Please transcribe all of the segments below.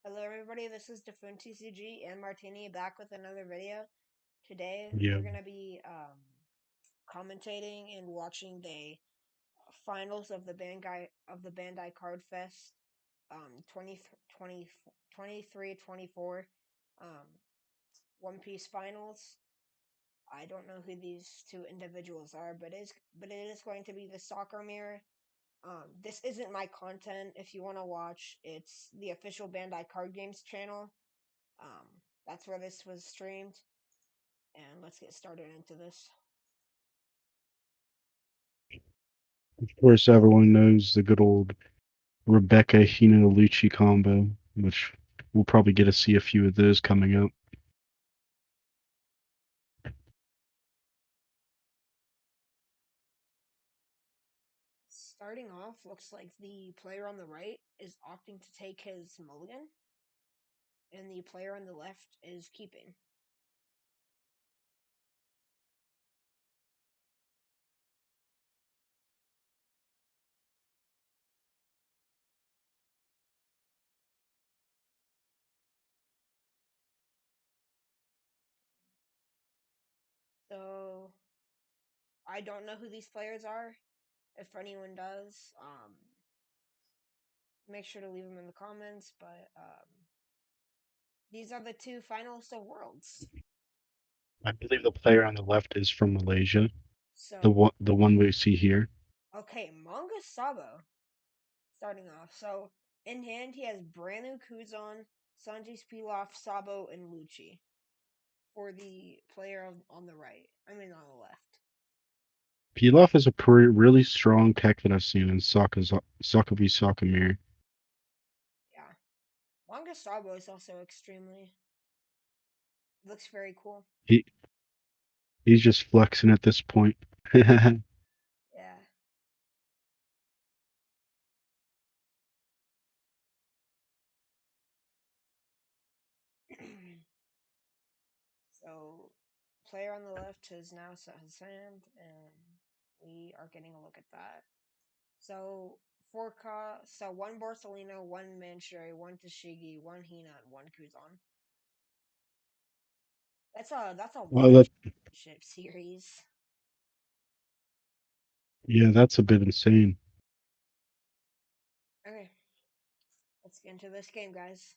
Hello everybody, this is Defun TCG and Martini back with another video. Today Yeah, we're gonna be commentating and watching the finals of the Bandai Card Fest 2023-24 um One Piece finals. I don't know who these two individuals are, but it is going to be the soccer mirror. This isn't my content. If you want to watch, it's the official Bandai Card Games channel. Um, that's where this was streamed, and let's get started into this. of course, everyone knows the good old Rebecca Hina Lucci combo, which we'll probably get to see a few of those coming up. Starting off, looks like the player on the right is opting to take his mulligan, and the player on the left is keeping. So I don't know who these players are. If anyone does, make sure to leave them in the comments. But these are the two finalists of Worlds. I believe the player on the left is from Malaysia, the So one we see here. okay, Manga Sabo starting off. So in hand, he has Branu Kuzan, Sanji Pilaf, Sabo, and Lucci for the player on the right. I mean, on the left. Pilaf is a really strong tech that I've seen in Saka v Sakamir. Yeah. Manga Sabo is also extremely, looks very cool. He he's just flexing at this point. Yeah. So, player on the left has now set his hand, and we are getting a look at that. So, so one Borsalino, one Manchuri, one Tashigi, one Hina, and one Kuzan. That's a Well, lot of championship series. yeah, that's a bit insane. Okay, let's get into this game, guys.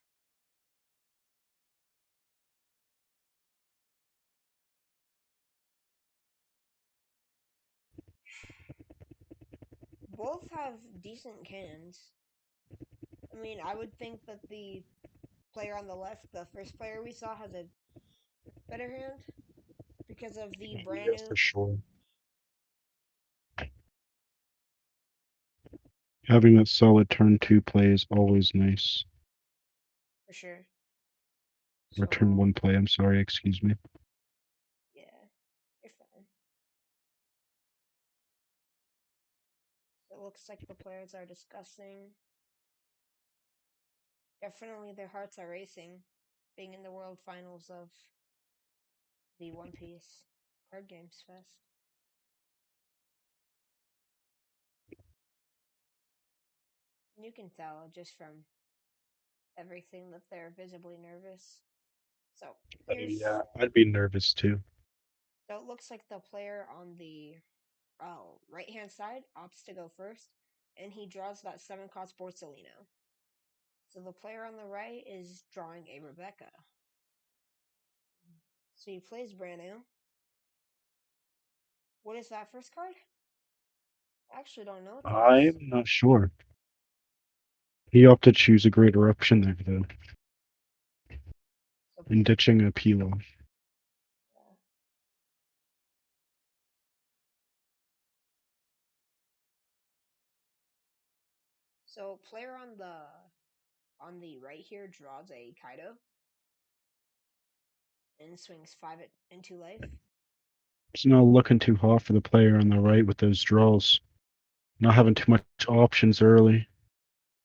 Both have decent cannons. I mean, I would think that the player on the left, the first player we saw, has a better hand because of the brand Yeah, new, for sure. Having that solid turn two play is always nice. for sure. Or turn So, one play, I'm sorry, excuse me. yeah, you're fine. So it looks like the players are discussing. Definitely their hearts are racing, being in the world finals of the One Piece Card Games Fest. And you can tell just from everything that they're visibly nervous. So here's Yeah, I'd be nervous too. so it looks like the player on the right hand side opts to go first, and he draws that 7 cost Borsalino. So the player on the right is drawing a Rebecca. So he plays Branu. What is that first card? I actually don't know what that is. I'm not sure. He opted to choose a greater option there, though, So, in ditching a peel-off. uh, so player on the right here draws a Kaido and swings into life. It's not looking too hot for the player on the right with those draws. Not having too much options early.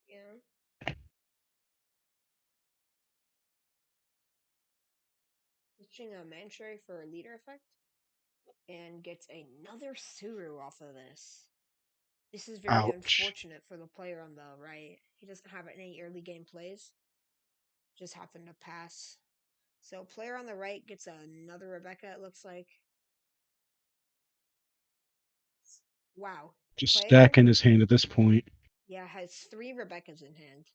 Yeah. Ditching a Manchuri for a leader effect. And gets another Suru off of this. This is very Ouch. unfortunate for the player on the right. He doesn't have any early game plays. just happened to pass. So player on the right gets another Rebecca. It looks like. Wow, Just player, stacking his hand at this point. yeah, has three Rebeccas in hand.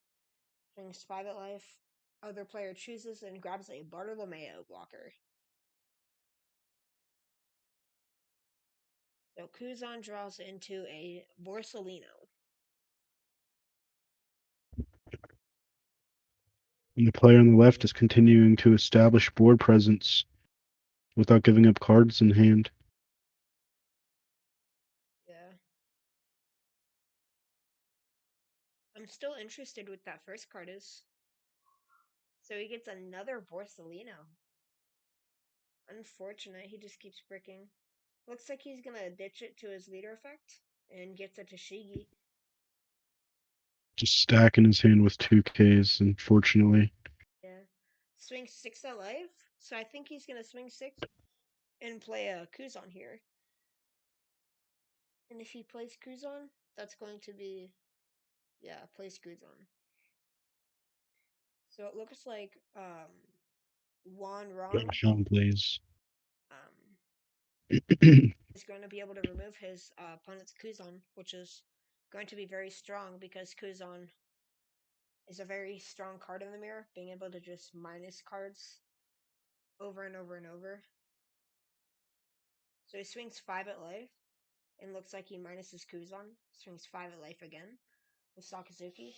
Swings five at life. Other player chooses and grabs a Bartolomeo blocker. So Kuzan draws into a Borsellino. And the player on the left is continuing to establish board presence without giving up cards in hand. Yeah. I'm still interested with that first card is. So he gets another Borsellino. Unfortunate, he just keeps bricking. Looks like he's gonna ditch it to his leader effect and gets a Tashigi. Just stacking his hand with 2Ks, unfortunately. Yeah. Swing six at life. So I think he's gonna swing six and play a Kuzan here. And if he plays Kuzan, that's going to be plays Kuzan. So it looks like Juan Got Ron a Hound Blaze. um is going to be able to remove his opponent's Kuzan, which is going to be very strong because Kuzan is a very strong card in the mirror, being able to just minus cards over and over and over. So he swings five at life and looks like he minuses Kuzan. Swings five at life again with Sakazuki.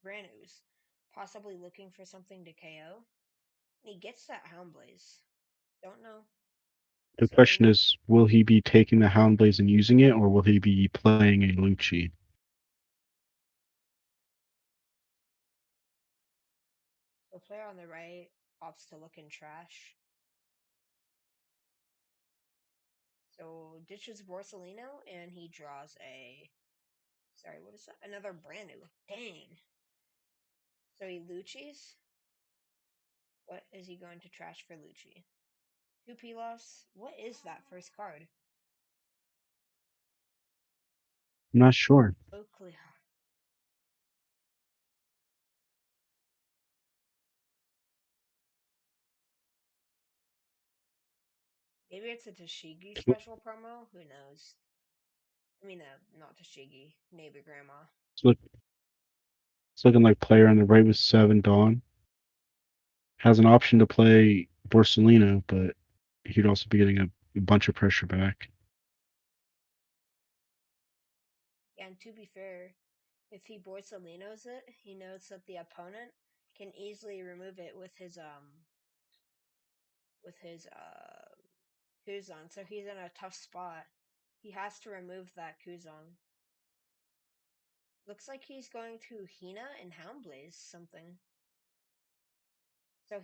Branu's possibly looking for something to KO. And he gets that Hound Blaze. Don't know. The question So is, will he be taking the Hound Blaze and using it, or will he be playing a Lucci? the player on the right opts to look in trash. So ditches Borsellino and he draws a sorry, what is that? Another Branu. Dang. So he Lucci's. What is he going to trash for Lucci? Two Pilafs. What is that first card? I'm not sure. Oakley. Maybe it's a Tashigi special promo. Who knows? I mean, not Tashigi. Neighbor Grandma. Look, it's looking like player on the right with 7 Dawn has an option to play Borsellino, but he'd also be getting a bunch of pressure back. And to be fair, if he Borsellino's it, he knows that the opponent can easily remove it with his Kuzan. So he's in a tough spot. He has to remove that Kuzan. Looks like he's going to Hina and Houndblaze something. So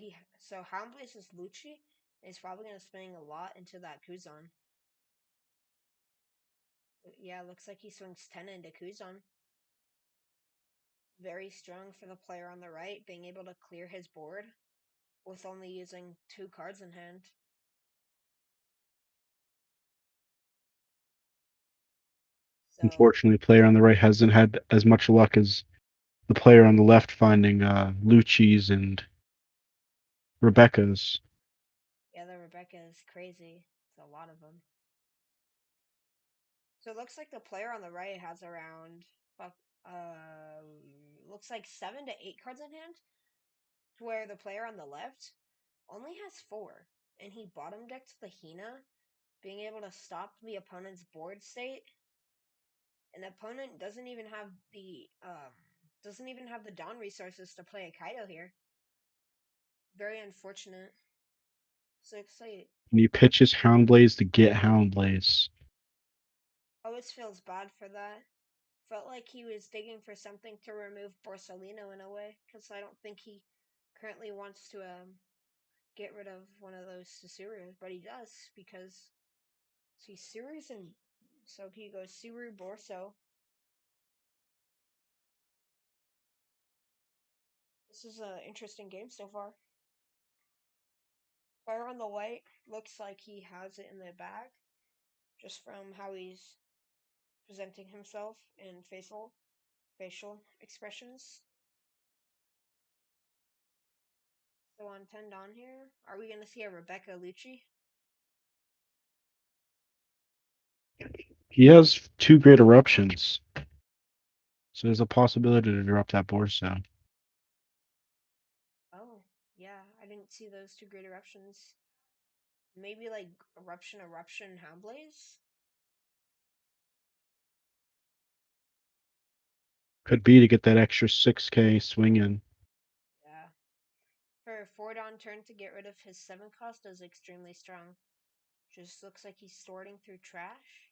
Houndblaze is Lucci, and he's probably gonna spend a lot into that Kuzan. Yeah, looks like he swings 10 into Kuzan. Very strong for the player on the right, being able to clear his board with only using two cards in hand. So Unfortunately, player on the right hasn't had as much luck as the player on the left finding Lucci's and Rebecca's. yeah, the Rebecca is crazy. It's a lot of them. So it looks like the player on the right has around fuck uh looks like 7 to 8 cards in hand, to where the player on the left only has four, and he bottom decks the Hina, being able to stop the opponent's board state. And the opponent doesn't even have the Dawn resources to play a Kaido here. Very unfortunate. So it's like And he pitches Houndblaze to get Houndblaze. always feels bad for that. Felt like he was digging for something to remove Borsellino in a way, because I don't think he currently wants to get rid of one of those Susuru, but he does because see Suru's and so he goes Suru Borso. This is an interesting game so far. Player on the white looks like he has it in the bag, just from how he's presenting himself and facial expressions. So on 10 Don here, are we gonna see a Rebecca Lucci? He has two great eruptions, so there's a possibility to drop that board sound. Oh, yeah, I didn't see those two great eruptions. Maybe like eruption, Houndblaze? Could be to get that extra 6K swing in. Yeah. For 4 Don turn to get rid of his 7 cost is extremely strong. Just looks like he's sorting through trash,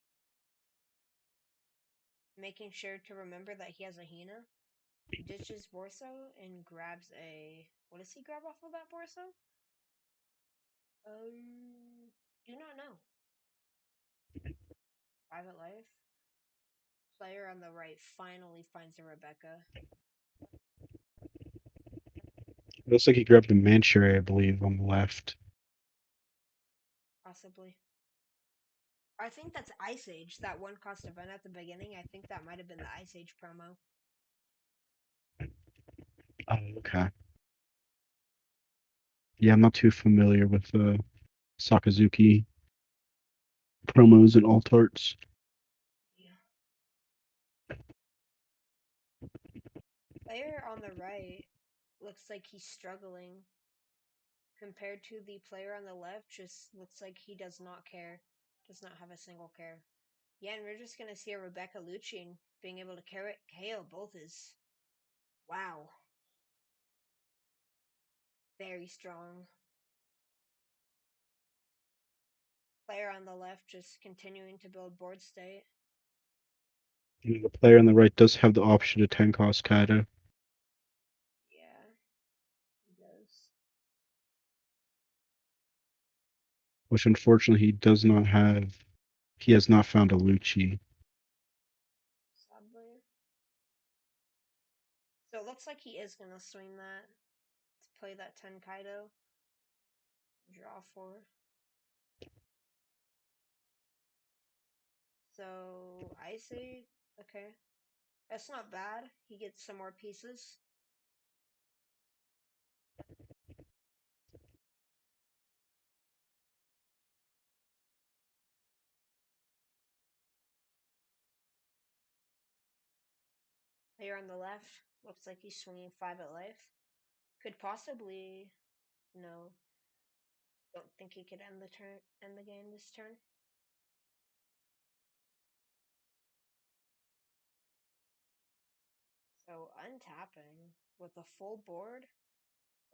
making sure to remember that he has a Hina. Ditches Borso and grabs a. What does he grab off of that Borso? Do not know. Private Life. Player on the right finally finds a Rebecca. It looks like he grabbed the Manchuri, I believe, on the left. Possibly. I think that's Ice Age, that one cost event at the beginning. I think that might have been the Ice Age promo. Oh, okay. Yeah, I'm not too familiar with Sakazuki promos and alt arts. Yeah. Player on the right looks like he's struggling compared to the player on the left. Just looks like he does not care, does not have a single care. Yeah, and we're just gonna see a Rebecca Lucci being able to carry KO both is wow, very strong. Player on the left just continuing to build board state. And the player on the right does have the option to 10 cost Kaido, Yeah, he does. which unfortunately he does not have. He has not found a Lucci. Sadly. So it looks like he is gonna swing that to play that 10 Kaido. Draw 4. So I say, okay, that's not bad. He gets some more pieces. Here on the left, looks like he's swinging 5 at life. Could possibly, no, don't think he could end the game this turn. So untapping with a full board,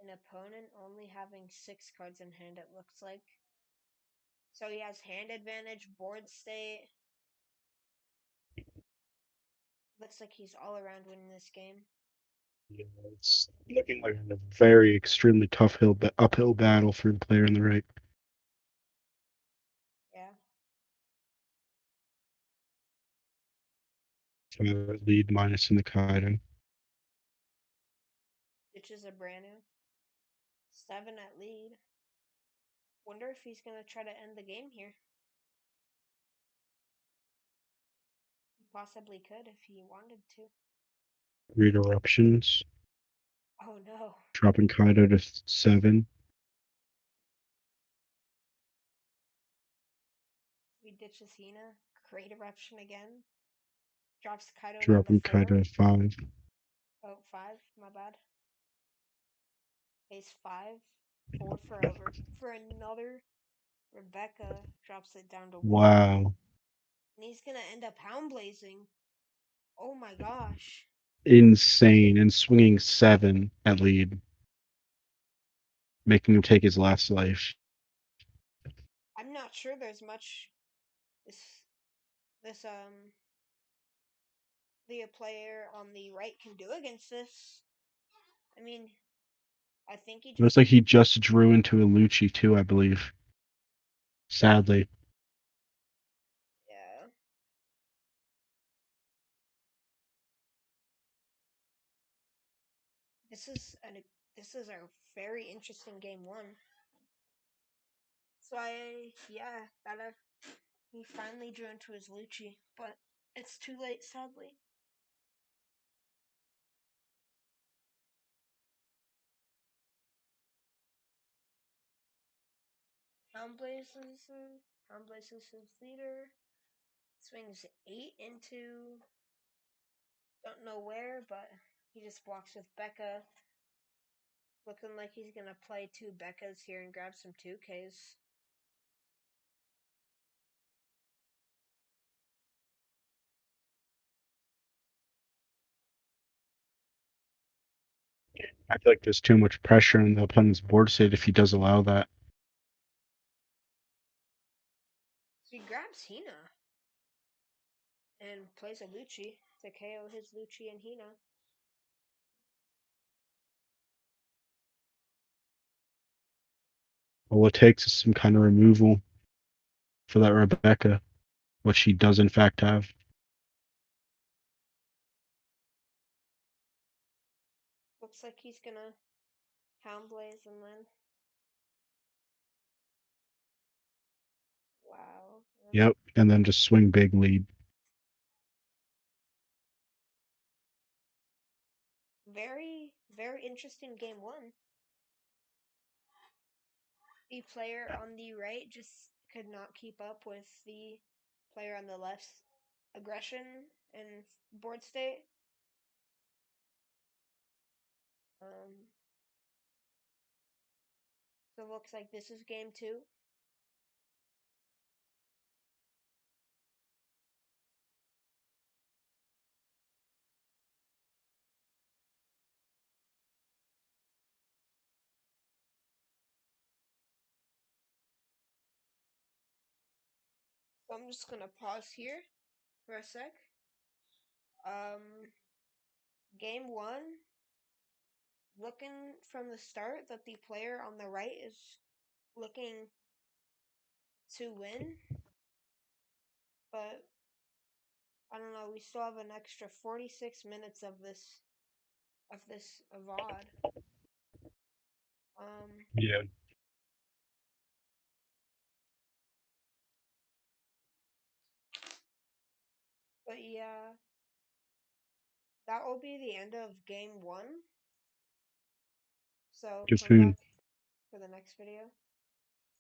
an opponent only having 6 cards in hand, it looks like. So he has hand advantage, board state. Looks like he's all around winning this game. Yeah, it's looking like a very extremely tough uphill battle for the player on the right. Yeah. Lead minus in the Kaido. Ditches a brand new 7 at lead. Wonder if he's going to try to end the game here. He possibly could if he wanted to. Read eruptions. Oh no. Dropping Kaido to 7. He ditches Hina. Great eruption again. Drops Kaido down to Dropping Kaido 4. to 5. Oh, 5. My bad. Pays 5. 4 for over. For another. Rebecca drops it down to 1. Wow. And he's going to end up hound blazing. Oh my gosh. Insane. And swinging 7 at lead, making him take his last life. I'm not sure there's much this this the player on the right can do against this. I mean, I think he It looks just like he just drew into a Lucci too, I believe. Sadly. yeah. This is a very interesting game 1. So yeah, he finally drew into his Lucci, but it's too late, sadly. Houndblaze is his leader. Swings 8 into don't know where, but he just blocks with Becca. Looking like he's gonna play 2 Beccas here and grab some 2Ks. I feel like there's too much pressure on the opponent's board state if he does allow that. So he grabs Hina and plays a Lucci to KO his Lucci and Hina. All it takes is some kind of removal for that Rebecca, what she does in fact have. Looks like he's gonna Houndblaze and then wow. Yep, and then just swing big lead. Very interesting game one. The player on the right just could not keep up with the player on the left's aggression and board state. Um, so it looks like this is game two. So I'm just gonna pause here for a sec. Um, game one, looking from the start that the player on the right is looking to win, but I don't know. We still have an extra 46 minutes of this VOD. Um, Yeah. but yeah, that will be the end of game one. So Too come back soon. for the next video.